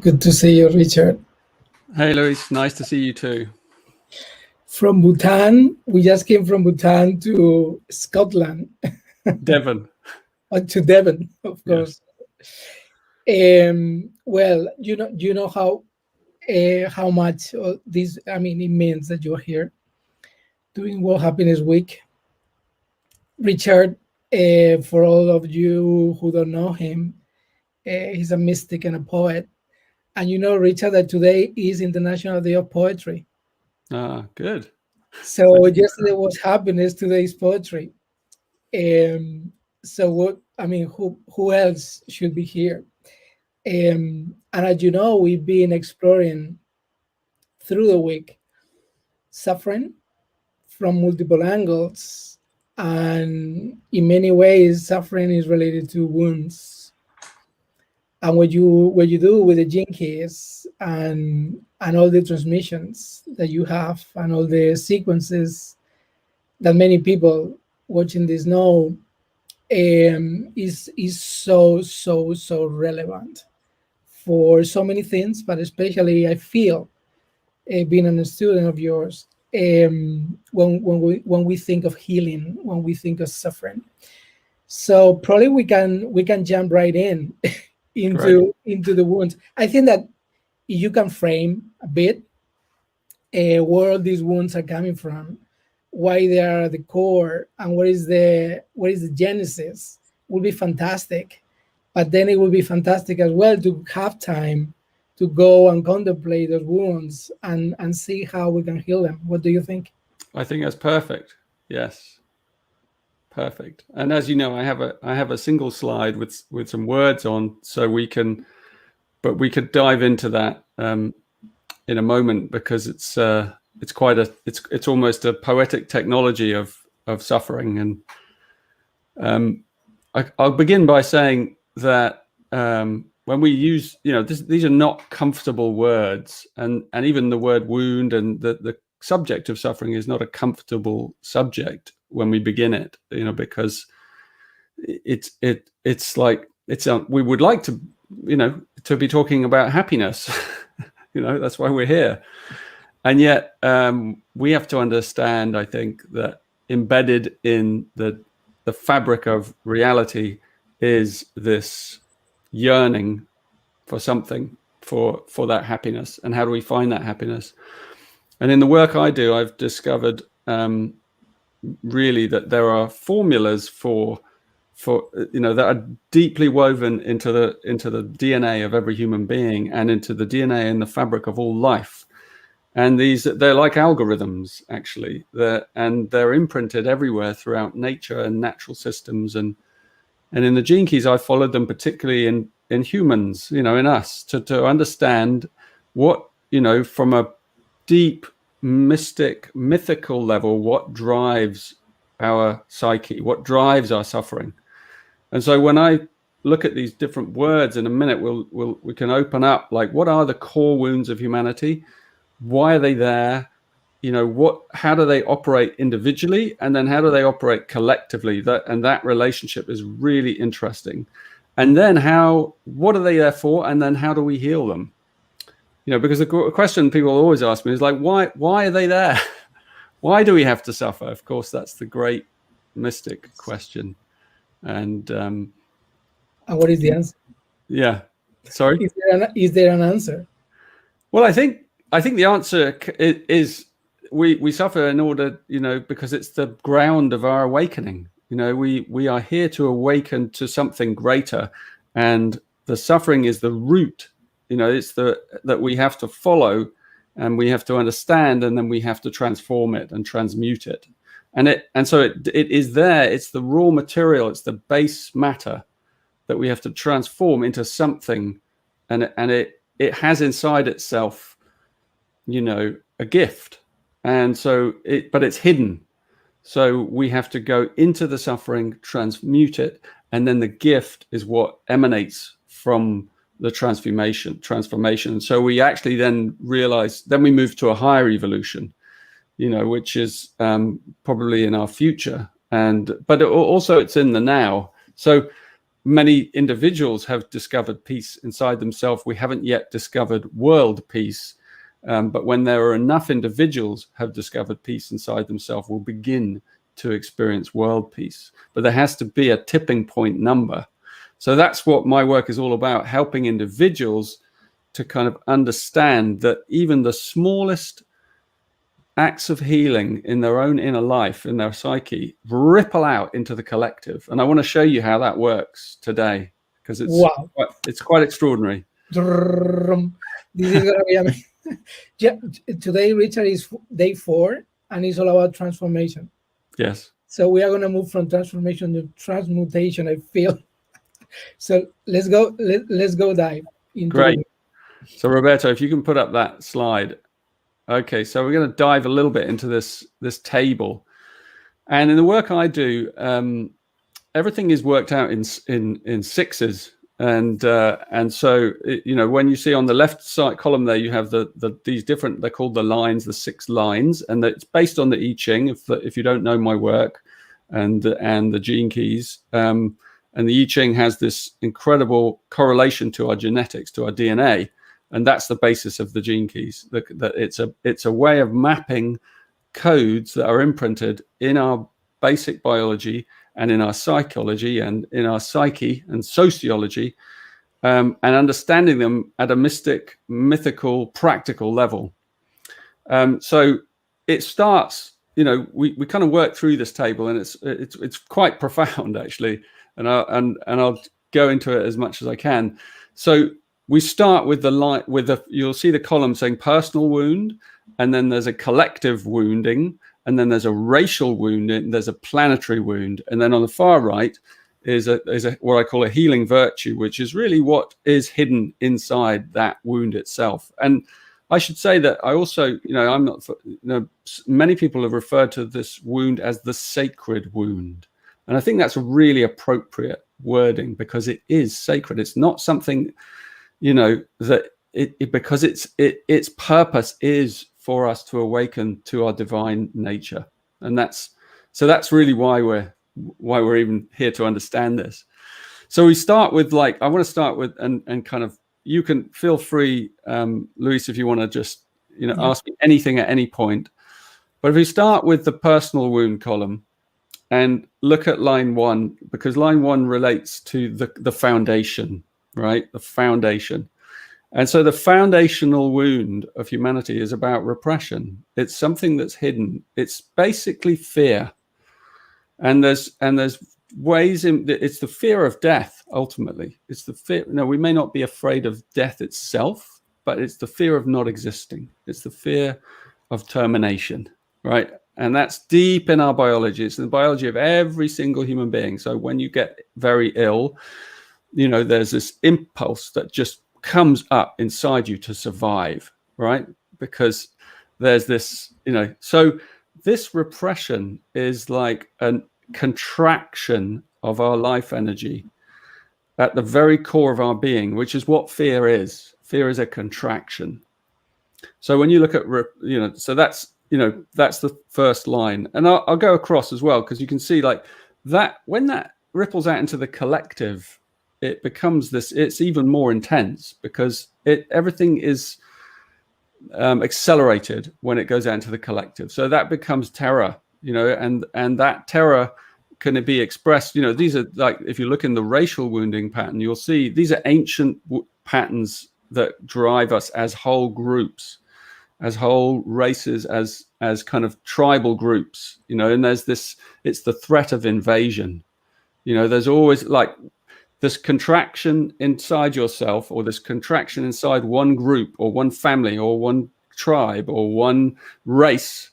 Good to see you, Richard. Hey, Luis. Nice to see you too. From Bhutan, we just came from Bhutan to Scotland. Devon. To Devon, of course. Yes. Well, you know how much this, I mean, it means that you're here doing World Happiness Week. Richard, for all of you who don't know him, he's a mystic and a poet. And you know, Richard, that today is International Day of Poetry. Ah, good. So yesterday was happiness, today is poetry. So what, I mean, who else should be here? And as you know, we've been exploring through the week suffering from multiple angles, and in many ways, suffering is related to wounds. And what you do with the gene keys and all the transmissions that you have and all the sequences that many people watching this know is so relevant for so many things, but especially I feel being a student of yours, when we think of healing, when we think of suffering. So probably we can jump right in into the wounds. I think that you can frame a bit where these wounds are coming from, why they are at the core, and what is the genesis, will be fantastic. But then it will be fantastic as well to have time to go and contemplate those wounds and see how we can heal them. What do you think? I think that's perfect. Yes, perfect. And as you know, I have a single slide with some words on, so we could dive into that in a moment, because it's almost a poetic technology of suffering. And I'll begin by saying that when we use, these are not comfortable words, and even the word wound and the subject of suffering is not a comfortable subject when we begin it, because it's like we would like to be talking about happiness. That's why we're here. And yet we have to understand, I think, that embedded in the fabric of reality is this yearning for something, for that happiness. And how do we find that happiness? And in the work I do, I've discovered really that there are formulas for that are deeply woven into the DNA of every human being, and into the DNA and the fabric of all life. And they're like algorithms, actually. They're imprinted everywhere throughout nature and natural systems. And in the gene keys, I followed them particularly in humans, in us, to understand what, from a deep, mythical level, what drives our psyche, what drives our suffering. And so when I look at these different words in a minute, we can open up, like, what are the core wounds of humanity? Why are they there? How do they operate individually, and then how do they operate collectively? That relationship is really interesting. And then what are they there for? And then how do we heal them? Because the question people always ask me is like, why are they there? Why do we have to suffer? Of course, that's the great mystic question. And what is the answer? Yeah, sorry. Is there an answer? Well, I think the answer is we suffer in order, because it's the ground of our awakening. We are here to awaken to something greater, and the suffering is the root. It's that we have to follow, and we have to understand, and then we have to transform it and transmute it. And so it is there. It's the raw material. It's the base matter that we have to transform into something, and it has inside itself, a gift. And so but it's hidden. So we have to go into the suffering, transmute it, and then the gift is what emanates from the transformation. So we actually then we move to a higher evolution, which is probably in our future. But also it's in the now. So many individuals have discovered peace inside themselves. We haven't yet discovered world peace. But when there are enough individuals have discovered peace inside themselves, we'll begin to experience world peace. But there has to be a tipping point number. So that's what my work is all about, helping individuals to kind of understand that even the smallest acts of healing in their own inner life, in their psyche, ripple out into the collective. And I want to show you how that works today, because it's quite extraordinary. This is going to be amazing. Yeah, today, Richard, is day 4, and it's all about transformation. Yes. So we are going to move from transformation to transmutation, I feel. So let's go. Let's go dive into. Great. So Roberto, if you can put up that slide. Okay, so we're going to dive a little bit into this table, and in the work I do, everything is worked out in sixes, and so when you see on the left side column there, you have these different, they're called the lines, the 6 lines, and it's based on the I Ching. If you don't know my work, and the gene keys, and the I Ching has this incredible correlation to our genetics, to our DNA. And that's the basis of the gene keys. That it's a way of mapping codes that are imprinted in our basic biology and in our psychology and in our psyche and sociology, and understanding them at a mythical, practical level. So it starts. We kind of work through this table, and it's quite profound actually. And I'll go into it as much as I can. So we start with you'll see the column saying personal wound, and then there's a collective wounding, and then there's a racial wounding, there's a planetary wound, and then on the far right is what I call a healing virtue, which is really what is hidden inside that wound itself. And I should say that I also, I'm not, many people have referred to this wound as the sacred wound, and I think that's a really appropriate wording, because it is sacred. It's not something that because its purpose is for us to awaken to our divine nature, and that's really why we're even here to understand this. So we start with I want to start with and kind of, you can feel free, Luis, if you want to just ask me anything at any point. But if we start with the personal wound column and look at line 1, because line 1 relates to the foundation. Right? The foundation. And so the foundational wound of humanity is about repression. It's something that's hidden. It's basically fear. And there's ways it's the fear of death, ultimately. It's the fear. We may not be afraid of death itself, but it's the fear of not existing. It's the fear of termination, right? And that's deep in our biology. It's in the biology of every single human being. So when you get very ill, there's this impulse that just comes up inside you to survive, right? Because there's this, so this repression is like a contraction of our life energy at the very core of our being, which is what fear is. Fear is a contraction. So when you look at, so that's the first line. And I'll go across as well, because you can see that when that ripples out into the collective, it becomes it's even more intense, because everything is accelerated when it goes out into the collective. So that becomes terror, and that terror can be expressed, these are if you look in the racial wounding pattern, you'll see these are ancient patterns that drive us as whole groups, as whole races, as kind of tribal groups, and there's it's the threat of invasion. There's always this contraction inside yourself, or this contraction inside one group or one family or one tribe or one race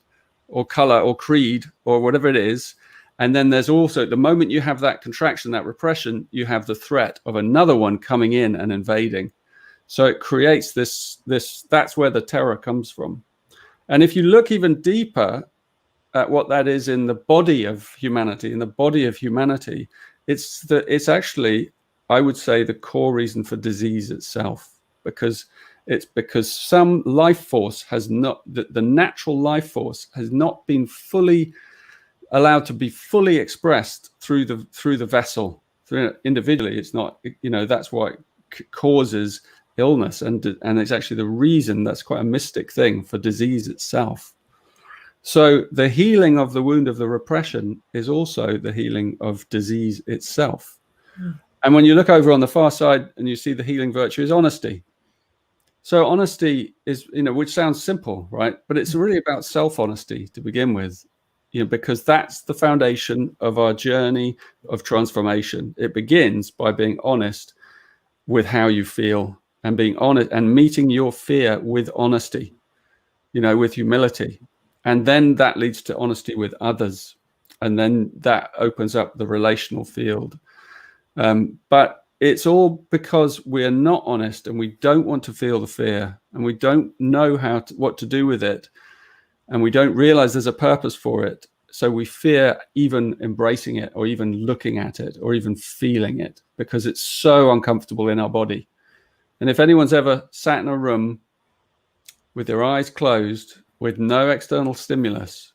or color or creed or whatever it is. And then there's also, the moment you have that contraction, that repression, you have the threat of another one coming in and invading. So it creates this, that's where the terror comes from. And if you look even deeper at what that is in the body of humanity, it's actually, I would say, the core reason for disease itself, because some life force has not, the natural life force has not been fully allowed to be fully expressed through the vessel, individually, it's not, that's what causes illness, and it's actually the reason. That's quite a mystic thing for disease itself. So the healing of the wound of the repression is also the healing of disease itself. And when you look over on the far side and you see the healing virtue is honesty. So honesty is, which sounds simple, right? But it's really about self-honesty to begin with, because that's the foundation of our journey of transformation. It begins by being honest with how you feel, and being honest and meeting your fear with honesty, with humility. And then that leads to honesty with others. And then that opens up the relational field. But it's all because we're not honest, and we don't want to feel the fear, and we don't know what to do with it. And we don't realize there's a purpose for it. So we fear even embracing it, or even looking at it, or even feeling it, because it's so uncomfortable in our body. And if anyone's ever sat in a room with their eyes closed, with no external stimulus,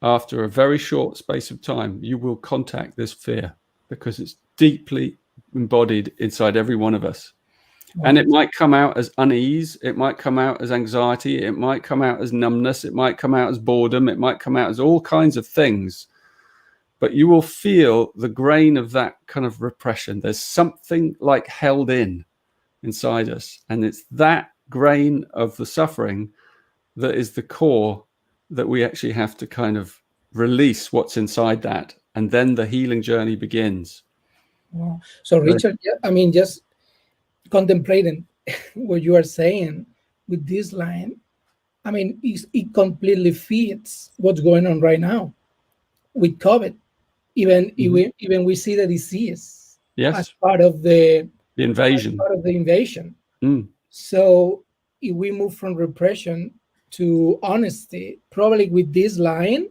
after a very short space of time, you will contact this fear, because it's deeply embodied inside every one of us. And it might come out as unease, it might come out as anxiety, it might come out as numbness, it might come out as boredom, it might come out as all kinds of things. But you will feel the grain of that kind of repression. There's something like held inside us. And it's that grain of the suffering that is the core that we actually have to kind of release what's inside that. And then the healing journey begins. Wow. So Richard, just contemplating what you are saying with this line, it completely fits what's going on right now with COVID. Even we see the disease as part of the invasion. So if we move from repression to honesty, probably with this line,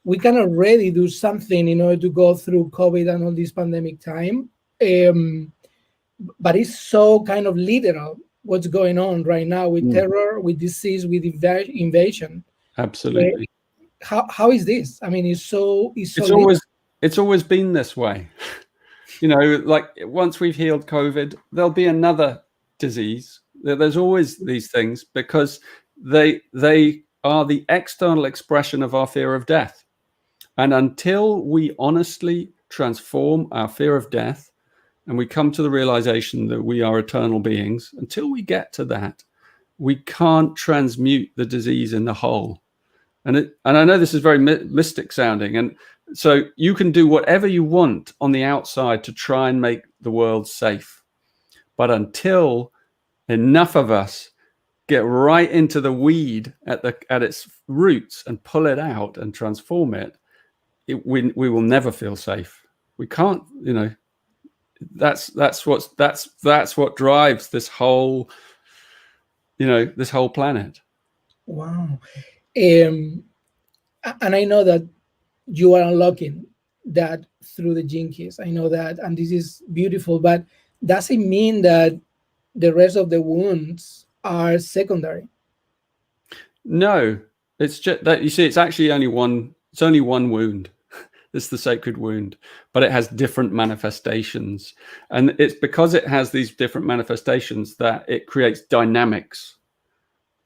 we can already do something in order to go through COVID and all this pandemic time. But it's so kind of literal what's going on right now with terror, with disease, with invasion. Absolutely. How is this? It's always been this way. Like once we've healed COVID, there'll be another disease. There's always these things, because they are the external expression of our fear of death. And until we honestly transform our fear of death, and we come to the realization that we are eternal beings, until we get to that, we can't transmute the disease in the whole. And I know this is very mystic sounding. And so you can do whatever you want on the outside to try and make the world safe. But until enough of us get right into the weed at its roots and pull it out and transform it, we will never feel safe. We can't, that's what drives this whole, this whole planet. Wow. And I know that you are unlocking that through the Gene Keys. I know that, and this is beautiful, but does it mean that the rest of the wounds are secondary? No, it's just that, you see, it's actually only one wound. It's the sacred wound, but it has different manifestations. And it's because it has these different manifestations that it creates dynamics.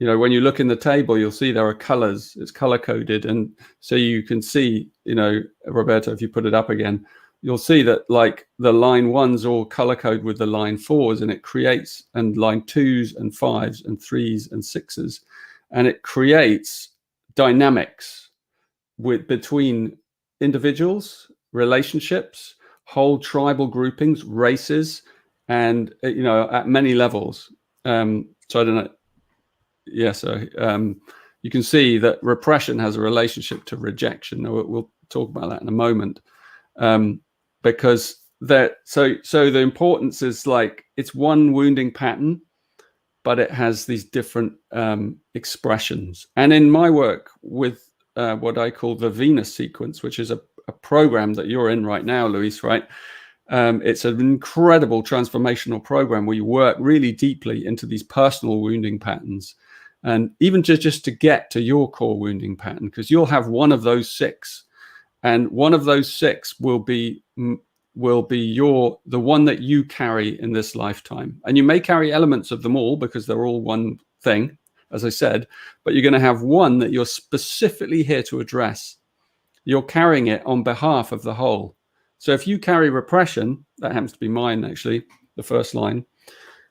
When you look in the table, you'll see there are colors. It's color coded. And so you can see, Roberto, if you put it up again, you'll see that like the line 1s all color code with the line 4s, and it creates, and line 2s and 5s and 3s and 6s. And it creates dynamics between individuals, relationships, whole tribal groupings, races, and at many levels. So I don't know. Yeah, so you can see that repression has a relationship to rejection. We'll talk about that in a moment, because so the importance is like it's one wounding pattern, but it has these different expressions. And in my work with what I call the Venus sequence, which is a program that you're in right now, Luis, right? It's an incredible transformational program where you work really deeply into these personal wounding patterns, and even just to get to your core wounding pattern, because you'll have one of those 6, and one of those 6 will will be the one that you carry in this lifetime. And you may carry elements of them all because they're all one thing, as I said, but you're going to have one that you're specifically here to address. You're carrying it on behalf of the whole. So if you carry repression, that happens to be mine, actually, the first line.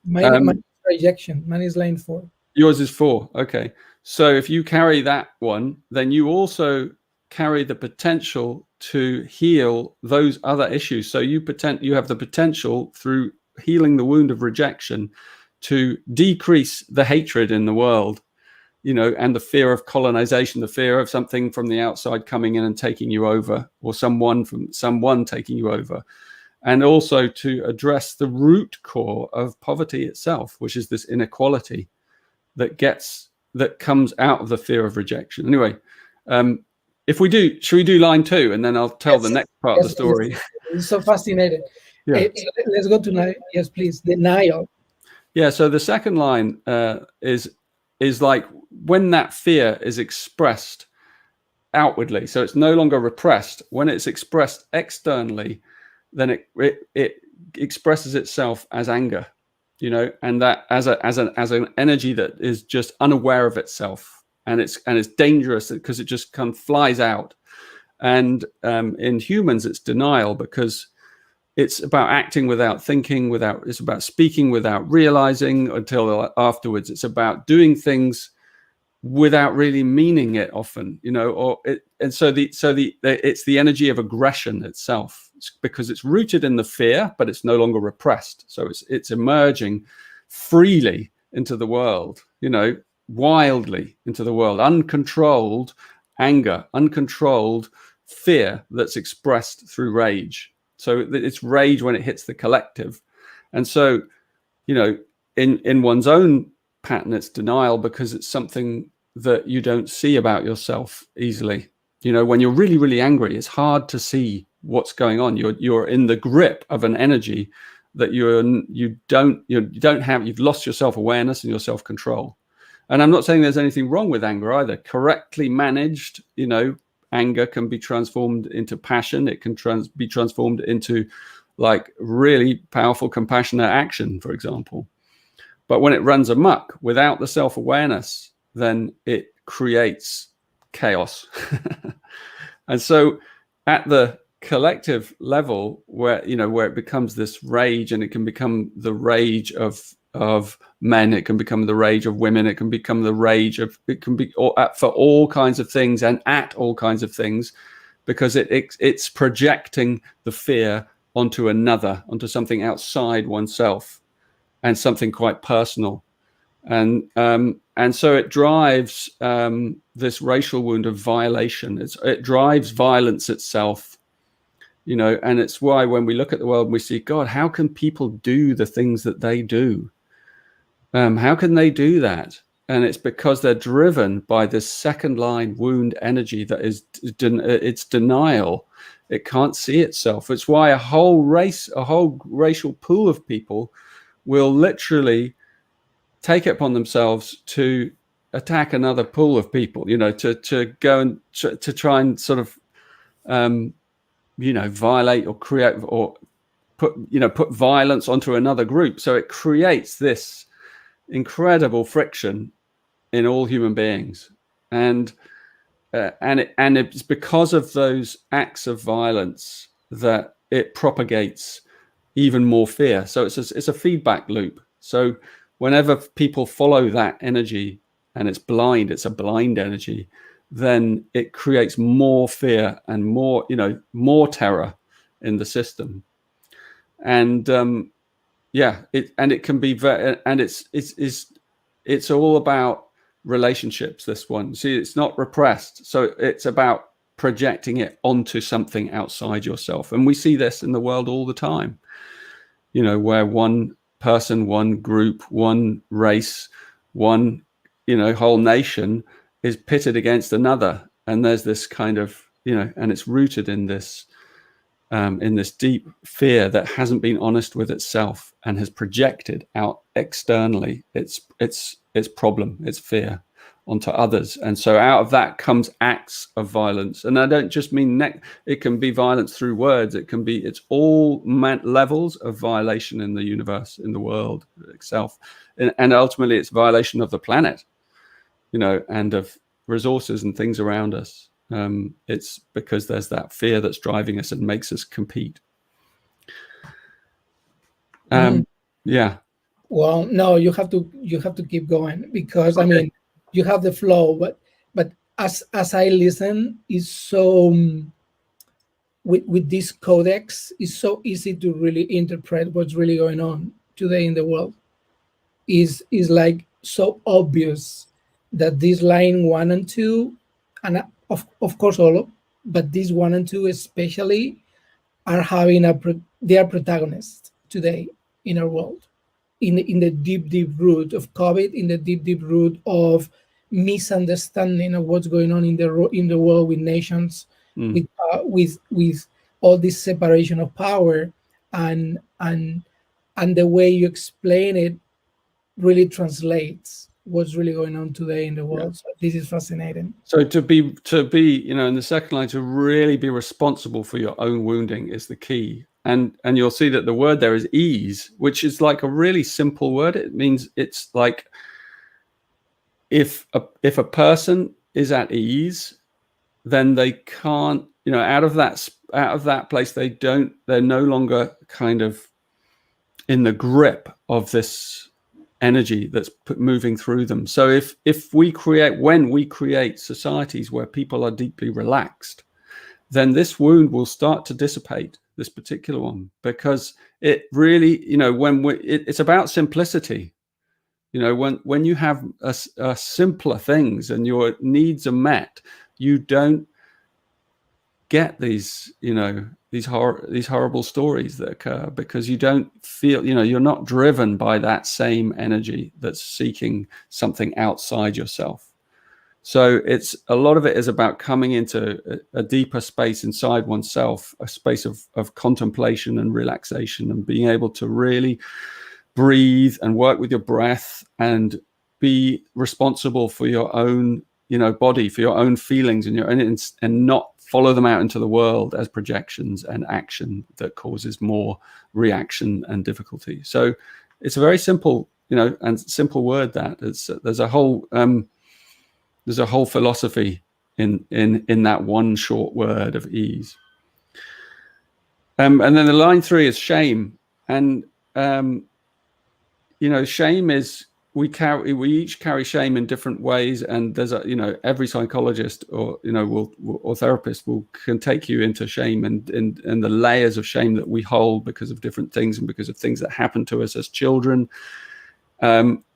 Mine is rejection. Mine is line 4. Yours is 4. Okay. So if you carry that one, then you also carry the potential to heal those other issues. So you have the potential through healing the wound of rejection to decrease the hatred in the world, and the fear of colonization, the fear of something from the outside coming in and taking you over, or someone taking you over. And also to address the root core of poverty itself, which is this inequality that comes out of the fear of rejection. Anyway, should we do line 2, and then I'll tell the next part of the story. Yes. It's so fascinating. Yeah. Let's go to yes, please. Denial. Yeah. So the second line is like when that fear is expressed outwardly. So it's no longer repressed. When it's expressed externally, then it expresses itself as anger, and that as an energy that is just unaware of itself, and it's dangerous because it just flies out. And in humans, it's denial because it's about acting without thinking, it's about speaking without realizing until afterwards. It's about doing things without really meaning it often, so it's the energy of aggression itself. It's because it's rooted in the fear, but it's no longer repressed. So it's emerging freely into the world, wildly into the world, uncontrolled anger, uncontrolled fear that's expressed through rage. So it's rage when it hits the collective. And so, in one's own pattern, it's denial because it's something that you don't see about yourself easily. When you're really, really angry, it's hard to see what's going on. You're in the grip of an energy that you don't have. You've lost your self-awareness and your self-control. And I'm not saying there's anything wrong with anger either. Correctly managed, anger can be transformed into passion. It can be transformed into like really powerful, compassionate action, for example. But when it runs amok without the self-awareness, then it creates chaos. And so at the collective level where it becomes this rage, and it can become the rage of men, it can become the rage of women, it can become the rage of, it can be for all kinds of things and at all kinds of things, because it's projecting the fear onto something outside oneself and something quite personal. And so it drives this racial wound of violation. It drives violence itself, and it's why when we look at the world and we see, God, how can people do the things that they do? How can they do that? And it's because they're driven by this second line wound energy that is it's denial. It can't see itself. It's why a whole racial pool of people will literally take it upon themselves to attack another pool of people, to go and to try and sort of, violate or create or put violence onto another group. So it creates this incredible friction in all human beings, and it's because of those acts of violence that it propagates even more fear. So it's a feedback loop. So whenever people follow that energy, and it's a blind energy, then it creates more fear and more terror in the system. And it can be it's all about relationships. This one, see, it's not repressed, so it's about projecting it onto something outside yourself. And we see this in the world all the time, where one person, one group, one race, one whole nation is pitted against another, and there's this kind of and it's rooted in this deep fear that hasn't been honest with itself and has projected out externally its problem, its fear, onto others. And so out of that comes acts of violence. And I don't just mean it can be violence through words. It's all levels of violation in the universe, in the world itself. And ultimately it's violation of the planet, and of resources and things around us. It's because there's that fear that's driving us and makes us compete. Yeah. Well, no, you have to keep going, because okay. I mean, you have the flow, but as I listen, is so with this codex, it's so easy to really interpret what's really going on today in the world. Is like so obvious that this line 1 and 2, and of course all of, but this 1 and 2 especially, are having they are protagonists today in our world. In the deep root of COVID, in the deep root of misunderstanding of what's going on in the world, with nations, with all this separation of power, and the way you explain it really translates what's really going on today in the world. So this is fascinating. So to be in the second line, to really be responsible for your own wounding is the key. And you'll see that the word there is ease, which is like a really simple word. It means, it's like if a person is at ease, then they can't, out of that place, they're no longer kind of in the grip of this energy that's moving through them. So when we create societies where people are deeply relaxed, then this wound will start to dissipate, this particular one, because it really, it's about simplicity. When you have a simpler things and your needs are met, you don't get these horrible stories that occur, because you don't feel, you're not driven by that same energy that's seeking something outside yourself. So a lot of it is about coming into a deeper space inside oneself, a space of contemplation and relaxation, and being able to really breathe and work with your breath and be responsible for your own, body, for your own feelings and not follow them out into the world as projections and action that causes more reaction and difficulty. So it's a very simple, and simple word that there's a whole philosophy in that one short word of ease. And then the line 3 is shame. And, shame is, we each carry shame in different ways. And there's every psychologist or therapist can take you into shame and the layers of shame that we hold because of different things and because of things that happen to us as children.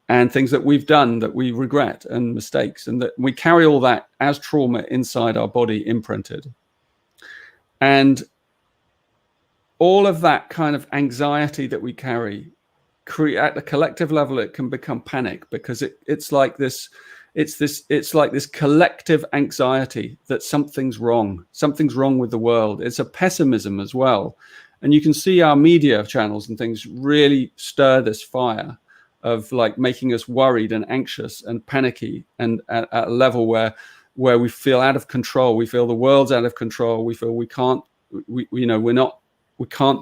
And things that we've done that we regret, and mistakes, and that we carry all that as trauma inside our body, imprinted. And all of that kind of anxiety that we carry, at the collective level, it can become panic, because it's like this collective anxiety that something's wrong with the world. It's a pessimism as well. And you can see our media channels and things really stir this fire of like making us worried and anxious and panicky, and at a level where we feel out of control. We feel the world's out of control. We feel we can't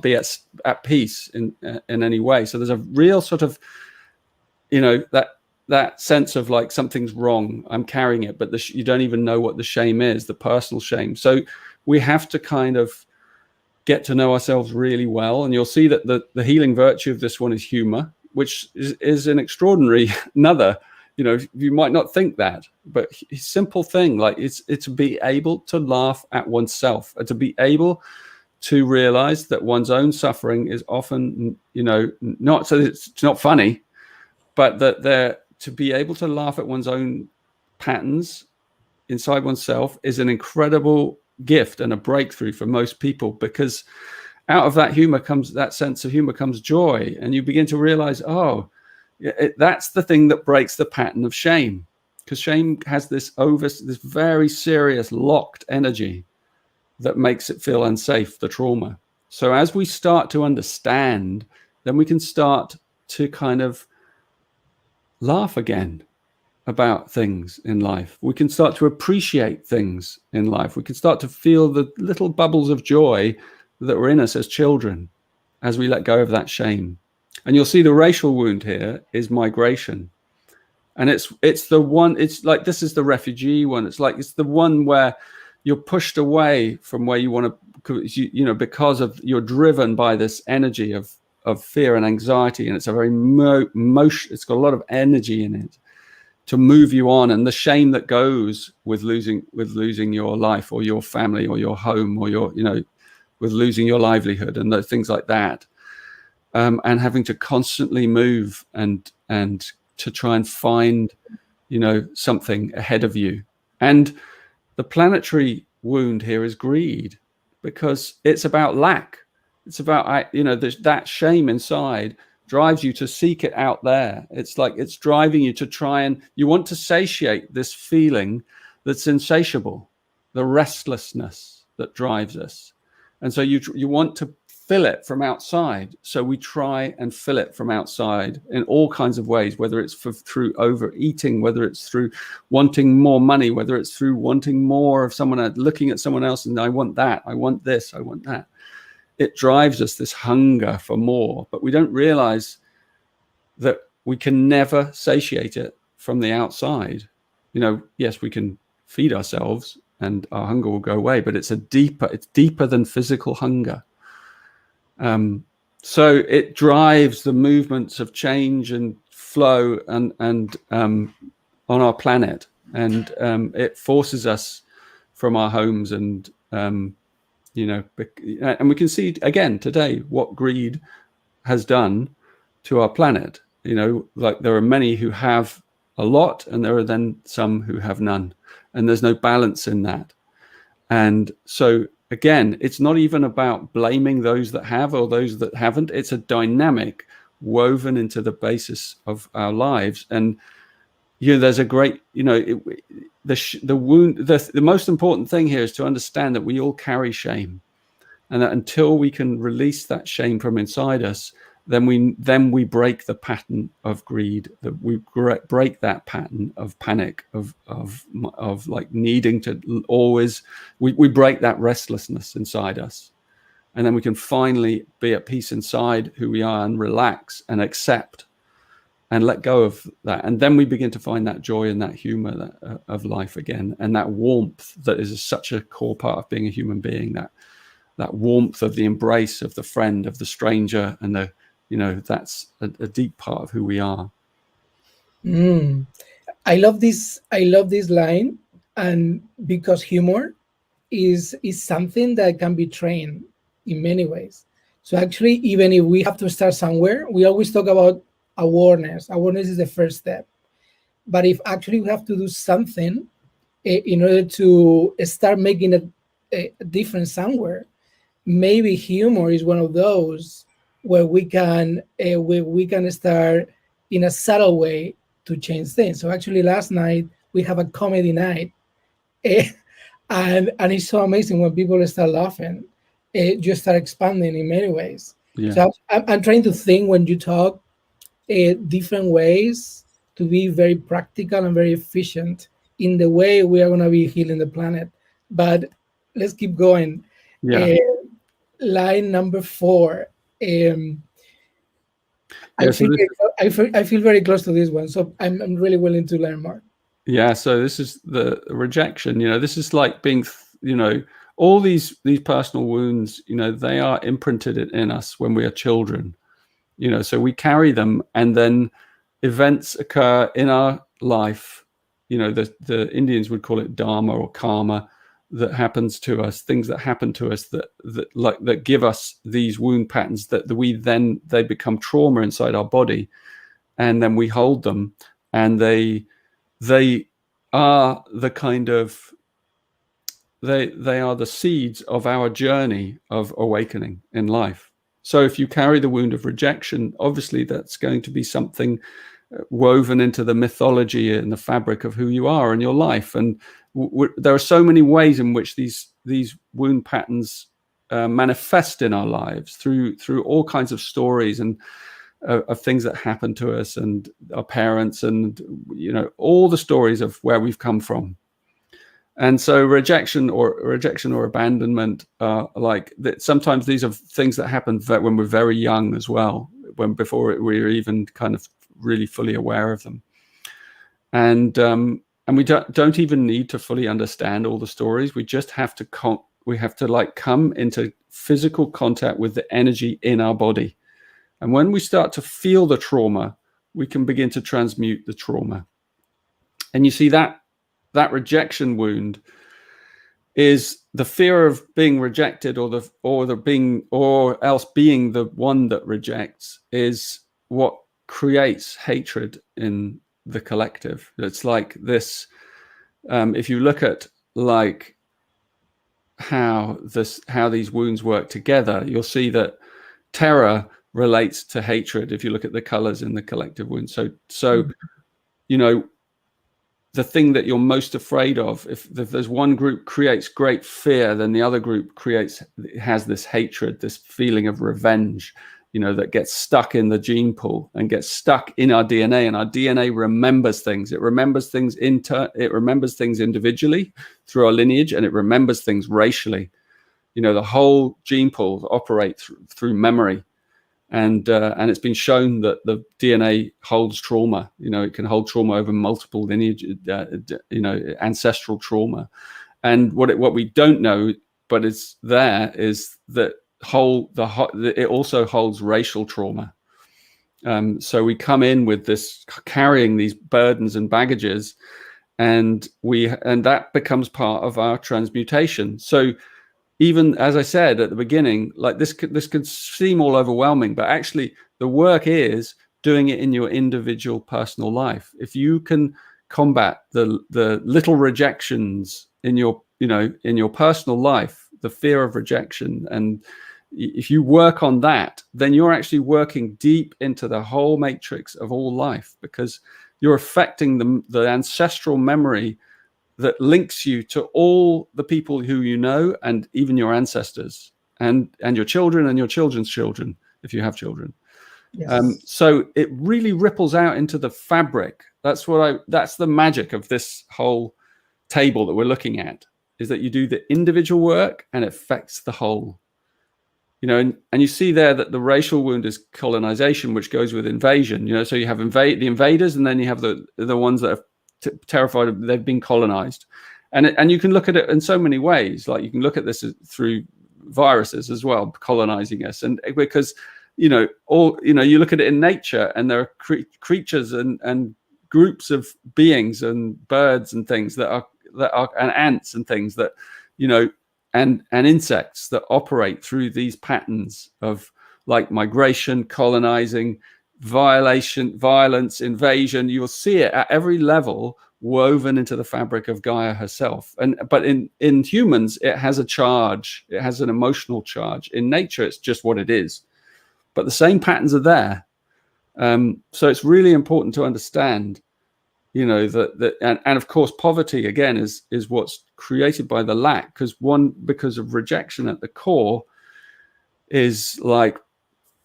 be at peace in any way. So there's a real sort of, that sense of like something's wrong. I'm carrying it, but you don't even know what the shame is, the personal shame. So we have to kind of get to know ourselves really well. And you'll see that the healing virtue of this one is humor, which is an extraordinary you might not think that, but simple thing, like it's to be able to laugh at oneself, and to be able to realize that one's own suffering is often, not so it's not funny, but that to be able to laugh at one's own patterns inside oneself is an incredible gift and a breakthrough for most people, because out of that sense of humor comes joy. And you begin to realize, that's the thing that breaks the pattern of shame, because shame has this very serious locked energy that makes it feel unsafe, the trauma. So as we start to understand, then we can start to kind of laugh again about things in life. We can start to appreciate things in life. We can start to feel the little bubbles of joy that were in us as children as we let go of that shame. And you'll see the racial wound here is migration. And it's the one, it's like, this is the refugee one. It's like, it's the one where you're pushed away from where you want to, you know, because of, you're driven by this energy of fear and anxiety. And it's a very motion, it's got a lot of energy in it to move you on, and the shame that goes with losing your life or your family or your home or your, you know, with losing your livelihood and those things like that, and having to constantly move and to try and find, you know, something ahead of you. And the planetary wound here is greed, because it's about lack. It's about, you know, that shame inside drives you to seek it out there. It's like it's driving you to try and, you want to satiate this feeling that's insatiable, the restlessness that drives us. And so you want to fill it from outside. So we try and fill it from outside in all kinds of ways, whether it's through overeating, whether it's through wanting more money, whether it's through wanting more of someone, looking at someone else and I want that, I want this, I want that. It drives us, this hunger for more, but we don't realize that we can never satiate it from the outside. You know, yes, we can feed ourselves and our hunger will go away, but it's deeper than physical hunger. So it drives the movements of change and flow and on our planet, and it forces us from our homes and you know, and we can see again today what greed has done to our planet. You know, like there are many who have a lot and there are then some who have none, and there's no balance in that. And so again, it's not even about blaming those that have or those that haven't. It's a dynamic woven into the basis of our lives. And you know, there's a great, you know, the wound, the most important thing here is to understand that we all carry shame, and that until we can release that shame from inside us, then we break the pattern of greed, that we break that pattern of panic, of like needing to always, we break that restlessness inside us, and then we can finally be at peace inside who we are and relax and accept and let go of that. And then we begin to find that joy and that humor of life again, and that warmth that is such a core part of being a human being, that warmth of the embrace of the friend, of the stranger, and the, you know, that's a deep part of who we are. I love this line, and because humor is something that can be trained in many ways. So actually, even if we have to start somewhere, we always talk about awareness. Awareness is the first step. But if actually we have to do something in order to start making a difference somewhere, maybe humor is one of those where we can start in a subtle way to change things. So actually last night we have a comedy night, and it's so amazing when people start laughing, just start expanding in many ways. Yeah. So I'm trying to think when you talk different ways to be very practical and very efficient in the way we are going to be healing the planet. But let's keep going. Yeah. Line number 4. I feel very close to this one, so I'm really willing to learn more. Yeah, so this is the rejection. You know, this is like being, you know, all these personal wounds, you know, they are imprinted in us when we are children. You know, so we carry them, and then events occur in our life. You know, the Indians would call it dharma or karma, that happens to us, things that happen to us that give us these wound patterns that they become trauma inside our body, and then we hold them, and they are the kind of they are the seeds of our journey of awakening in life. So if you carry the wound of rejection, obviously that's going to be something woven into the mythology and the fabric of who you are in your life. And there are so many ways in which these wound patterns manifest in our lives through all kinds of stories. And of things that happen to us and our parents, and all the stories of where we've come from. And so rejection or abandonment, like that, sometimes these are things that happen when we're very young as well, before we're even kind of really fully aware of them. And we don't even need to fully understand all the stories. We just have to like come into physical contact with the energy in our body. And when we start to feel the trauma, we can begin to transmute the trauma. And you see that rejection wound is the fear of being rejected, or else being the one that rejects, is what creates hatred in the collective. It's like this. If you look at like how these wounds work together, you'll see that terror relates to hatred if you look at the colors in the collective wound. So the thing that you're most afraid of, if there's one group creates great fear, then the other group has this hatred, this feeling of revenge, that gets stuck in the gene pool and gets stuck in our DNA. And our DNA remembers things. It remembers things individually through our lineage, and it remembers things racially. The whole gene pool operate through memory. And it's been shown that the DNA holds trauma. It can hold trauma over multiple lineage, ancestral trauma. And what we don't know, but it's there, is that it also holds racial trauma. So we come in with this, carrying these burdens and baggages, and that becomes part of our transmutation. So even as I said at the beginning, like this could seem all overwhelming, but actually the work is doing it in your individual personal life. If you can combat the little rejections in your personal life, the fear of rejection, and if you work on that, then you're actually working deep into the whole matrix of all life, because you're affecting the ancestral memory that links you to all the people who you know, and even your ancestors, and your children and your children's children, if you have children. Yes. So it really ripples out into the fabric. That's the magic of this whole table that we're looking at, is that you do the individual work and it affects the whole. And you see there that the racial wound is colonization, which goes with invasion. So you have the invaders, and then you have the ones that are terrified of they've been colonized, and you can look at it in so many ways. Like you can look at this through viruses as well, colonizing us, and because you look at it in nature, and there are creatures and groups of beings and birds and things that are and ants and things that and insects that operate through these patterns of like migration, colonizing, violence, invasion. You will see it at every level, woven into the fabric of Gaia herself. But in humans, it has a charge. It has an emotional charge. In nature, it's just what it is. But the same patterns are there. So it's really important to understand, that and of course, poverty again is what's created by the lack, because of rejection at the core is like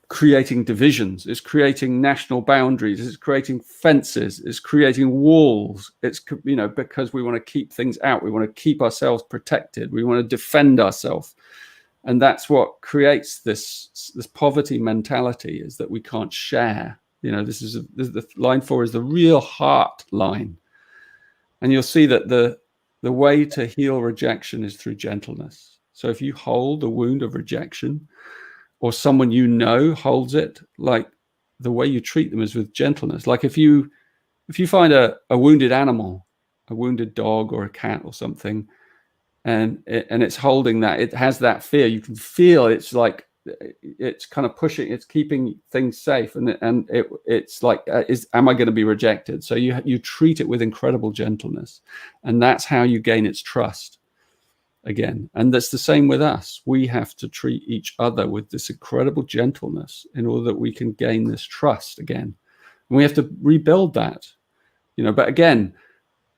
creating divisions, it's creating national boundaries, it's creating fences, it's creating walls. It's because we want to keep things out, we want to keep ourselves protected, we want to defend ourselves, and that's what creates this poverty mentality, is that we can't share. This is the line 4 is the real heart line, and you'll see that the way to heal rejection is through gentleness. So if you hold the wound of rejection, or someone holds it, like the way you treat them is with gentleness. Like if you find a wounded animal, a wounded dog or a cat or something, and it's holding that, it has that fear, you can feel it's like it's kind of pushing, it's keeping things safe, and it's like, am I going to be rejected? So you treat it with incredible gentleness, and that's how you gain its trust. Again, and that's the same with us. We have to treat each other with this incredible gentleness in order that we can gain this trust again. And we have to rebuild that, but again,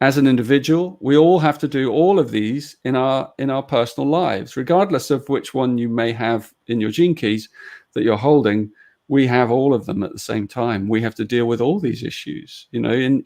as an individual, we all have to do all of these in our personal lives, regardless of which one you may have in your gene keys that you're holding. we have all of them at the same time. We have to deal with all these issues. You know, in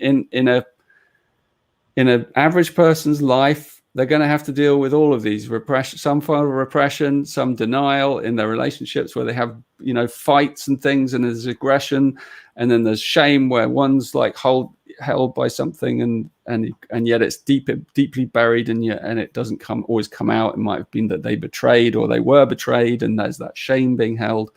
an average person's life, they're going to have to deal with all of these repression, some form of repression, some denial in their relationships where they have, you know, fights and things, and there's aggression, and then there's shame where one's like held by something, and yet it's deeply buried, and it doesn't always come out. It might have been that they betrayed or they were betrayed, and there's that shame being held.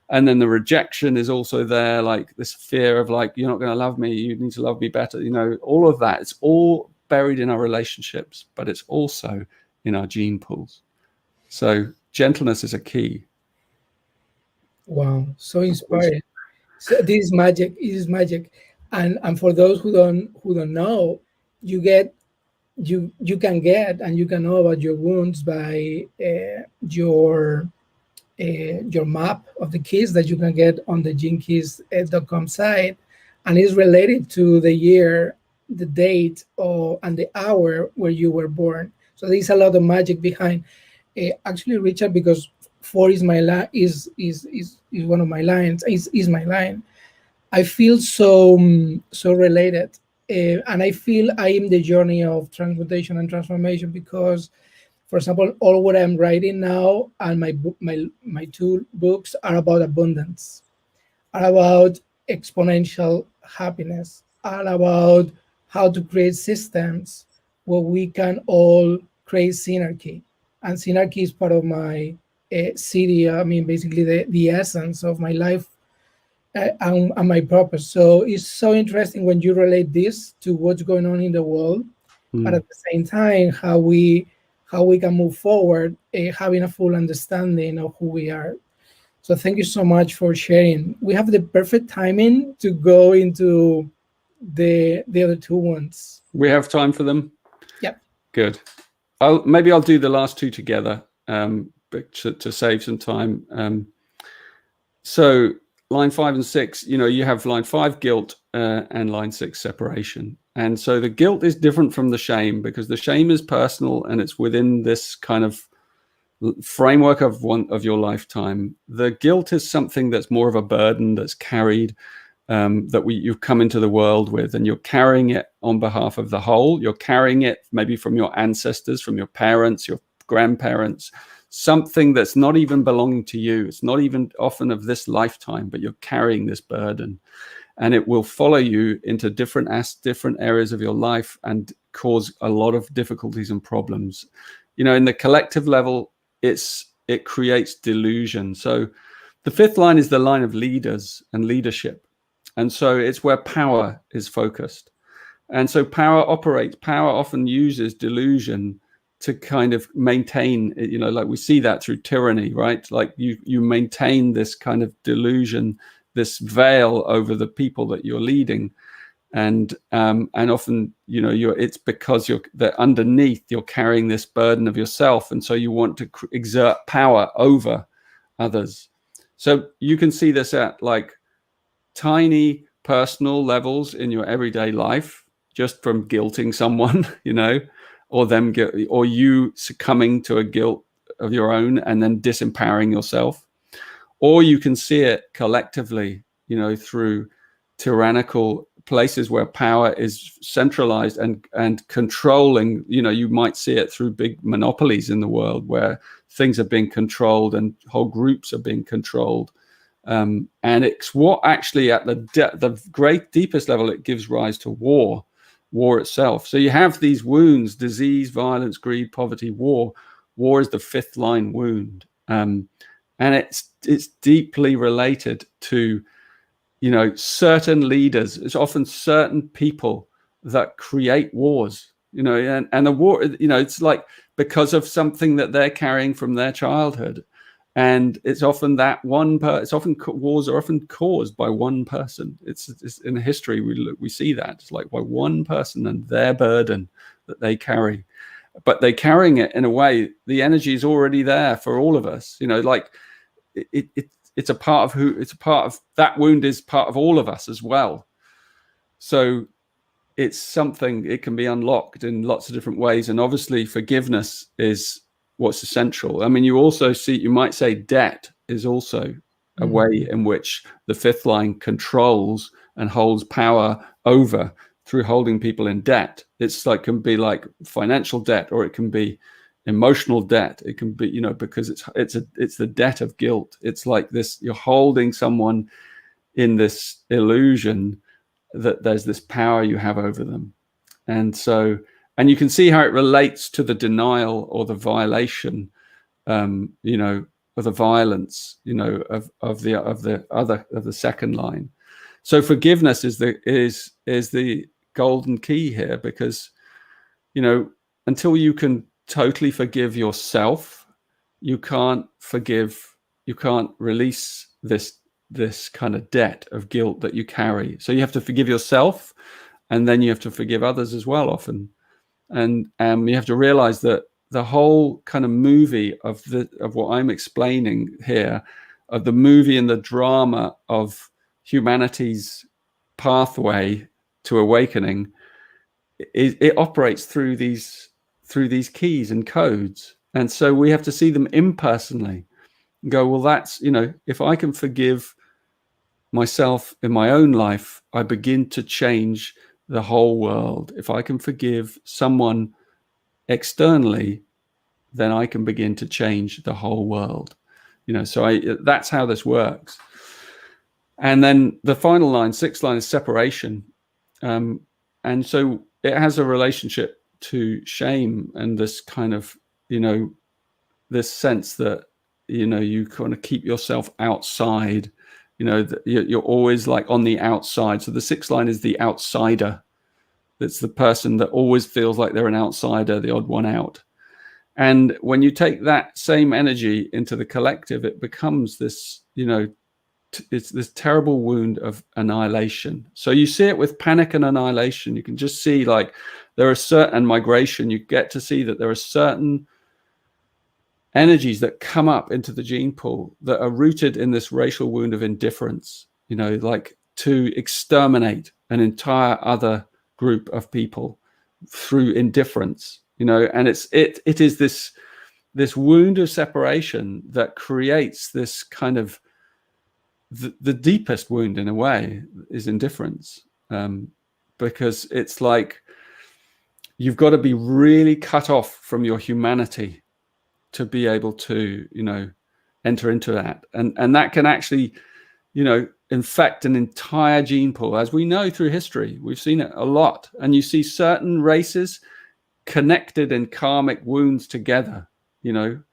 And then the rejection is also there, like this fear of like, you're not going to love me, you need to love me better, you know, all of that. It's all buried in our relationships, but it's also in our gene pools. So gentleness is a key. Wow, so inspiring. So this is magic. It is magic. And for those who don't know, you can get and you can know about your wounds by your map of the keys that you can get on the genekeys.com site, and it's related to the year, the date, and the hour where you were born. So there's a lot of magic behind. Actually, Richard, because 4 is my is one of my lines. Is my line. I feel so related, and I feel I am the journey of transmutation and transformation because, for example, all what I'm writing now and my 2 books are about abundance, are about exponential happiness, are about how to create systems where we can all create synergy. And synergy is part of my city. I mean, basically the essence of my life and my purpose. So it's so interesting when you relate this to what's going on in the world, but at the same time, how we can move forward, having a full understanding of who we are. So thank you so much for sharing. We have the perfect timing to go into the other 2 ones. We have time for them? Yep. Good. Maybe I'll do the last 2 together, but to save some time. So line 5 and 6, you know, you have line 5 guilt and line 6 separation. And so the guilt is different from the shame because the shame is personal and it's within this kind of framework of your lifetime. The guilt is something that's more of a burden that's carried, that you've come into the world with, and you're carrying it on behalf of the whole. You're carrying it maybe from your ancestors, from your parents, your grandparents, something that's not even belonging to you. It's not even often of this lifetime, but you're carrying this burden, and it will follow you into different areas of your life and cause a lot of difficulties and problems. You know, in the collective level, it creates delusion. So the 5th line is the line of leaders and leadership. And so it's where power is focused. And so power often uses delusion to kind of maintain, you know, like we see that through tyranny, right? Like you maintain this kind of delusion, this veil over the people that you're leading. And often, you know, it's because that underneath you're carrying this burden of yourself. And so you want to exert power over others. So you can see this at like tiny personal levels in your everyday life, just from guilting someone, you know, or you succumbing to a guilt of your own and then disempowering yourself. Or you can see it collectively, you know, through tyrannical places where power is centralized and controlling. You know, you might see it through big monopolies in the world where things are being controlled and whole groups are being controlled. And it's what actually at the great deepest level, it gives rise to war itself. So you have these wounds: disease, violence, greed, poverty, war. War is the 5th line wound. And it's deeply related to, you know, certain leaders. It's often certain people that create wars, you know, and the war, you know, it's like because of something that they're carrying from their childhood. And it's often that one wars are often caused by one person. It's in history we see that it's like by one person and their burden that they carry, but they're carrying it in a way. The energy is already there for all of us. You know, like it's a part of that wound is part of all of us as well. So it's something, it can be unlocked in lots of different ways, and obviously forgiveness is what's essential. I mean, you might say debt is also a way in which the fifth line controls and holds power over through holding people in debt. It's like, can be like financial debt, or it can be emotional debt. It can be, because it's the debt of guilt. It's like this, you're holding someone in this illusion that there's this power you have over them. And so, and you can see how it relates to the denial or the violation, or the violence, of the second line. So forgiveness is the golden key here, because, until you can totally forgive yourself, you can't release this kind of debt of guilt that you carry. So you have to forgive yourself, and then you have to forgive others as well often. And you have to realize that the whole kind of movie of what I'm explaining here, of the movie and the drama of humanity's pathway to awakening, it operates through these keys and codes. And so we have to see them impersonally and go, well, that's, if I can forgive myself in my own life, I begin to change the whole world. If I can forgive someone externally, then I can begin to change the whole world. So that's how this works. And then the final line, sixth line, is separation. And so it has a relationship to shame and this kind of, this sense that, you kind of keep yourself outside, you're always like on the outside. So the sixth line is the outsider. It's the person that always feels like they're an outsider, the odd one out. And when you take that same energy into the collective, it becomes this, it's this terrible wound of annihilation. So you see it with panic and annihilation. You can just see, like, there are certain migration. You get to see that there are certain energies that come up into the gene pool that are rooted in this racial wound of indifference, like to exterminate an entire other group of people through indifference, and it is this wound of separation that creates this kind of the deepest wound, in a way, is indifference, because it's like you've got to be really cut off from your humanity to be able to, enter into that. And that can actually, infect an entire gene pool. As we know through history, we've seen it a lot. And you see certain races connected in karmic wounds together, and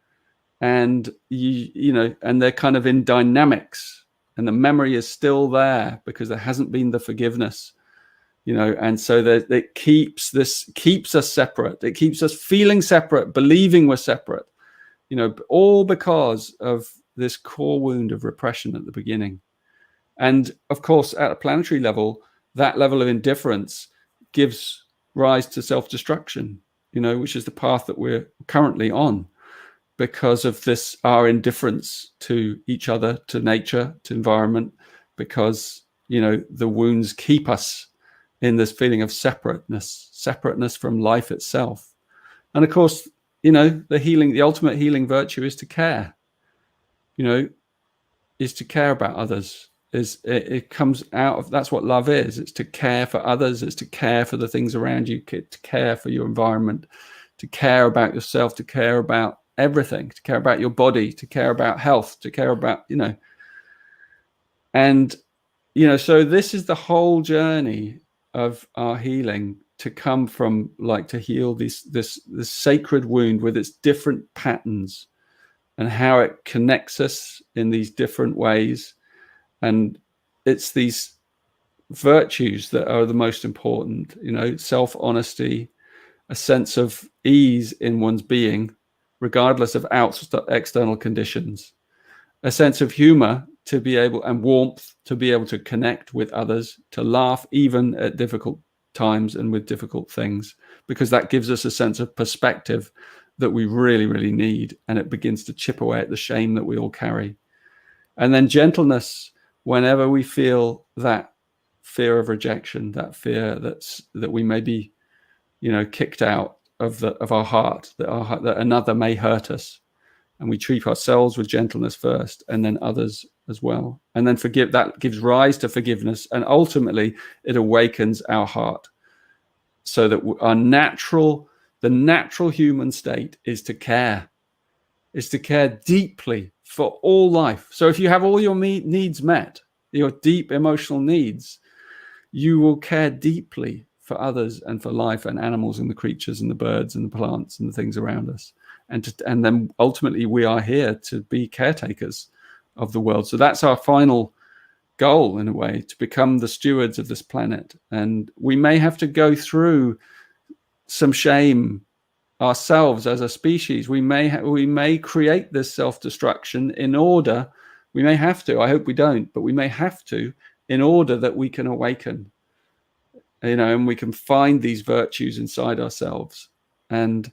and they're kind of in dynamics, and the memory is still there because there hasn't been the forgiveness, and so that it keeps us separate. It keeps us feeling separate, believing we're separate, all because of this core wound of repression at the beginning. And of course, at a planetary level, that level of indifference gives rise to self-destruction, which is the path that we're currently on, because of this, our indifference to each other, to nature, to environment, because, the wounds keep us in this feeling of separateness from life itself. And of course, the ultimate healing virtue is to care, is to care about others. It comes out of, that's what love is. It's to care for others. It's to care for the things around you, to care for your environment, to care about yourself, to care about everything, to care about your body, to care about health, to care about, and, so this is the whole journey of our healing, to come from, like, to heal this sacred wound with its different patterns and how it connects us in these different ways. And it's these virtues that are the most important, self-honesty, a sense of ease in one's being, regardless of external conditions, a sense of humor to be able, and warmth to be able to connect with others, to laugh even at difficult times and with difficult things, because that gives us a sense of perspective that we really, really need. And it begins to chip away at the shame that we all carry. And then gentleness, whenever we feel that fear of rejection, that fear that we may be, kicked out of our heart, that another may hurt us, and we treat ourselves with gentleness first, and then others as well. And then that gives rise to forgiveness, and ultimately it awakens our heart, so that the natural human state is to care deeply for all life. So if you have all your needs met, your deep emotional needs, you will care deeply for others and for life and animals and the creatures and the birds and the plants and the things around us. And then ultimately we are here to be caretakers of the world. So that's our final goal, in a way, to become the stewards of this planet. And we may have to go through some shame ourselves as a species. We may create this self-destruction in order, we may have to, I hope we don't, but we may have to, in order that we can awaken, and we can find these virtues inside ourselves. And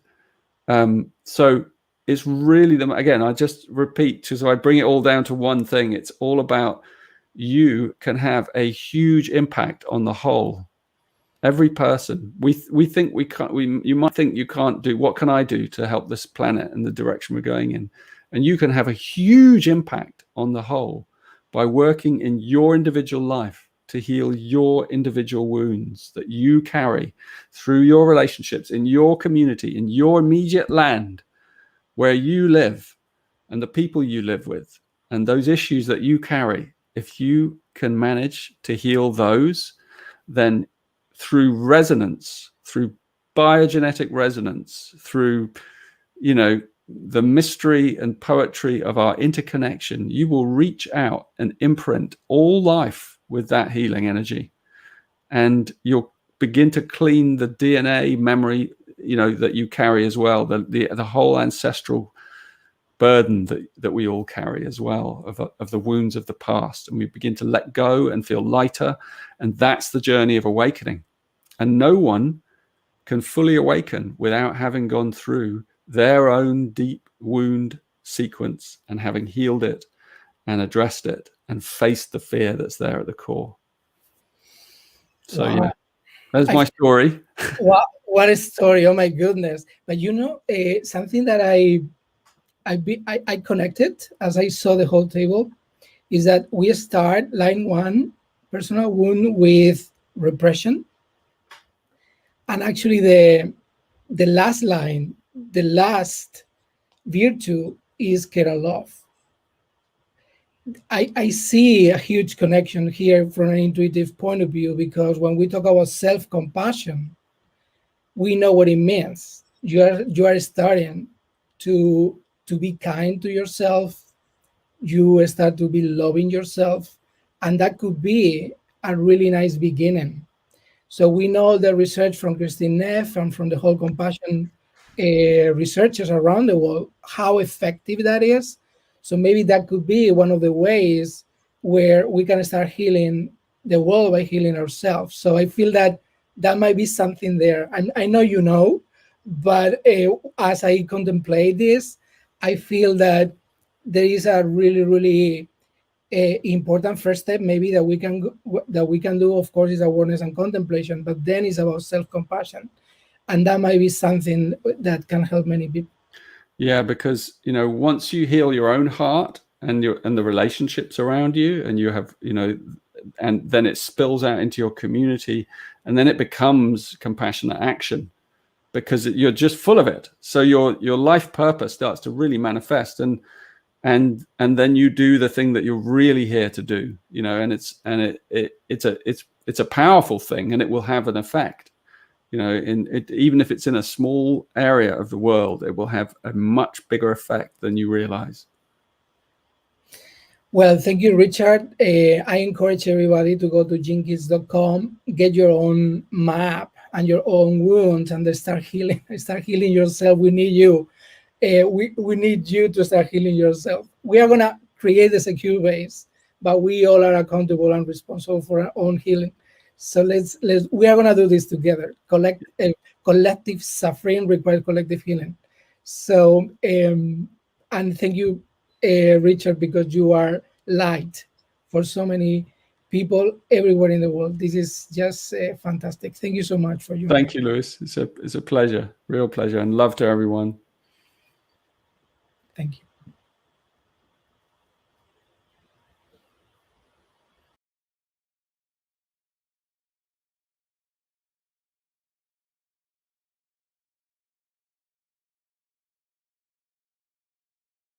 so it's really again, I just repeat, so I bring it all down to one thing. It's all about, you can have a huge impact on the whole. Every person, we think we can't, you might think you can't do, what can I do to help this planet and the direction we're going in? And you can have a huge impact on the whole by working in your individual life to heal your individual wounds that you carry through your relationships, in your community, in your immediate land where you live, and the people you live with, and those issues that you carry. If you can manage to heal those, then through resonance, through biogenetic resonance, through, the mystery and poetry of our interconnection, you will reach out and imprint all life with that healing energy. And you'll begin to clean the DNA memory, that you carry as well, the whole ancestral burden that we all carry as well, of the wounds of the past. And we begin to let go and feel lighter. And that's the journey of awakening. And no one can fully awaken without having gone through their own deep wound sequence and having healed it and addressed it and faced the fear that's there at the core. So wow. Yeah, that's my story. Wow, what a story! Oh my goodness! But something that I connected as I saw the whole table is that we start line 1, personal wound, with repression, and actually the last line, the last virtue, is care and love. I see a huge connection here from an intuitive point of view, because when we talk about self-compassion, we know what it means. You are starting to be kind to yourself. You start to be loving yourself, and that could be a really nice beginning. So we know the research from Christine Neff and from the whole compassion researchers around the world, how effective that is. So maybe that could be one of the ways where we can start healing the world by healing ourselves. So I feel that might be something there. I know, but as I contemplate this, I feel that there is a really, really important first step maybe that we can do, of course, is awareness and contemplation, but then it's about self-compassion, and that might be something that can help many people. Yeah, because once you heal your own heart and the relationships around you, and you have and then it spills out into your community, and then it becomes compassionate action, because you're just full of it. So your life purpose starts to really manifest, and then you do the thing that you're really here to do, and it's a powerful thing, and it will have an effect, even if it's in a small area of the world, it will have a much bigger effect than you realize. Well, thank you, Richard. I encourage everybody to go to genekids.com, get your own map and your own wounds, and start healing yourself. We need you. We need you to start healing yourself. We are going to create a secure base, but we all are accountable and responsible for our own healing. So we are going to do this together. Collective suffering requires collective healing. So, and thank you, Richard, because you are light for so many people everywhere in the world. This is just fantastic. Thank you so much for your. Thank you, Luis. It's a pleasure, real pleasure, and love to everyone. Thank you.